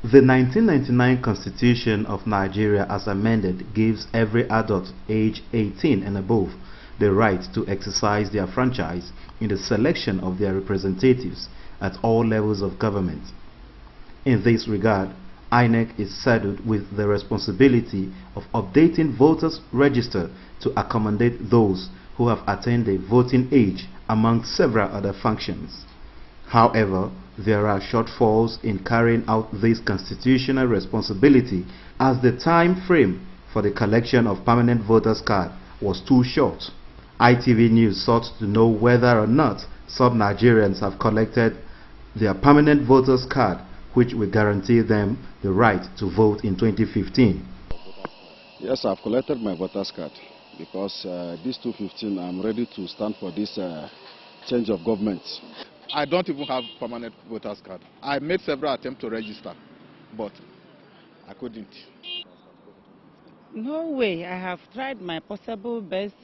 The 1999 Constitution of Nigeria as amended gives every adult aged 18 and above the right to exercise their franchise in the selection of their representatives at all levels of government. In this regard, INEC is saddled with the responsibility of updating voters' register to accommodate those who have attained the voting age among several other functions. However, there are shortfalls in carrying out this constitutional responsibility as the time frame for the collection of permanent voters' card was too short. ITV News sought to know whether or not some Nigerians have collected their permanent voters' card, which will guarantee them the right to vote in 2015. Yes, I've collected my voters' card because this 2015 I'm ready to stand for this change of government. I don't even have permanent voters card. I made several attempts to register, but I couldn't. No way. I have tried my possible best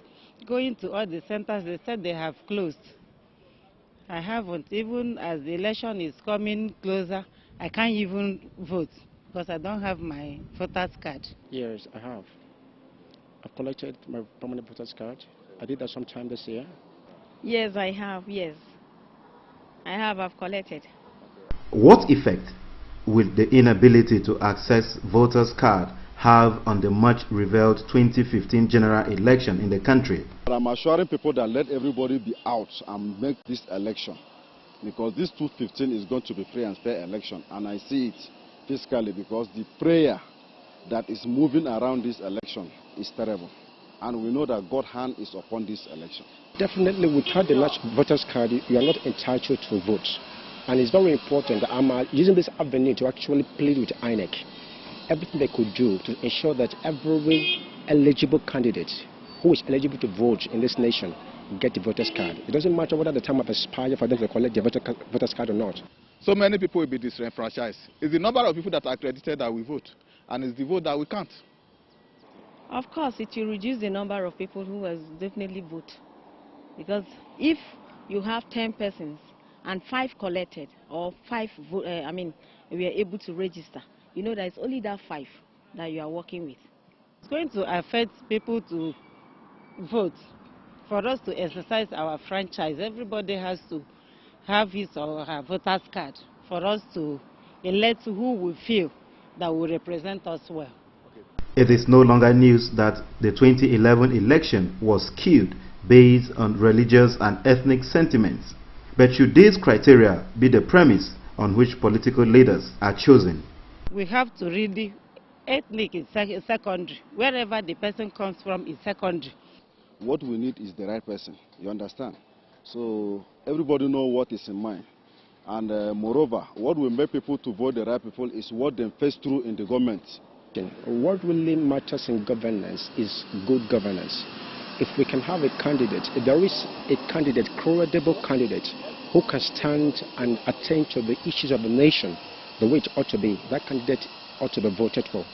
going to all the centers. They said they have closed. I haven't. Even as the election is coming closer, I can't even vote because I don't have my voters card. Yes, I have. I've collected my permanent voters card. I did that sometime this year. Yes, I have. Yes. I've collected. What effect will the inability to access voters' card have on the much revealed 2015 general election in the country? I'm assuring people that let everybody be out and make this election, because this 2015 is going to be free and fair election, and I see it physically because the prayer that is moving around this election is terrible, and we know that God's hand is upon this election. Definitely, without the national voters card, you are not entitled to vote. And it's very important that I'm using this avenue to actually plead with INEC. Everything they could do to ensure that every eligible candidate who is eligible to vote in this nation get the voters card. It doesn't matter whether the time have expired for them to collect their voters card or not. So many people will be disenfranchised. It's the number of people that are accredited that we vote, and it's the vote that we can't. Of course, it will reduce the number of people who will definitely vote. Because if you have 10 persons and 5 collected, or 5, we are able to register, you know that it's only that 5 that you are working with. It's going to affect people to vote. For us to exercise our franchise, everybody has to have his or her voter's card for us to elect who we feel that will represent us well. It is no longer news that the 2011 election was killed based on religious and ethnic sentiments. But should these criteria be the premise on which political leaders are chosen? We have to really, ethnic is secondary. Wherever the person comes from is secondary. What we need is the right person, you understand? So everybody knows what is in mind. And moreover, what will make people to vote the right people is what they face through in the government. What really matters in governance is good governance. If we can have a candidate, if there is a candidate, credible candidate, who can stand and attend to the issues of the nation the way it ought to be, that candidate ought to be voted for.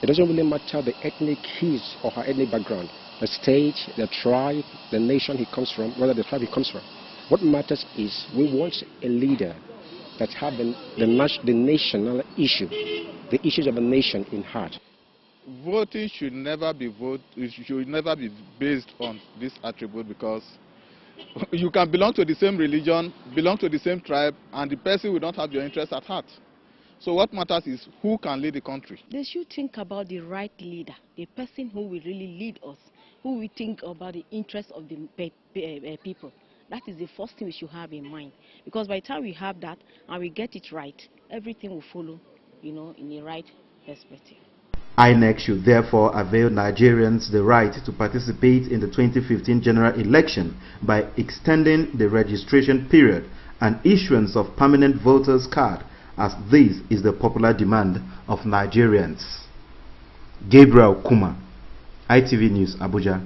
It doesn't really matter the ethnic, his or her ethnic background, the state, the tribe, the nation he comes from, whether the tribe he comes from. What matters is we want a leader that has the national issue, the issues of the nation in heart. Voting should never be based on this attribute, because you can belong to the same religion, belong to the same tribe, and the person will not have your interest at heart. So what matters is who can lead the country. They should think about the right leader, the person who will really lead us, who will think about the interests of the people. That is the first thing we should have in mind. Because by the time we have that and we get it right, everything will follow, in the right perspective. INEC should therefore avail Nigerians the right to participate in the 2015 general election by extending the registration period and issuance of permanent voters' card, as this is the popular demand of Nigerians. Gabriel Kuma, ITV News, Abuja.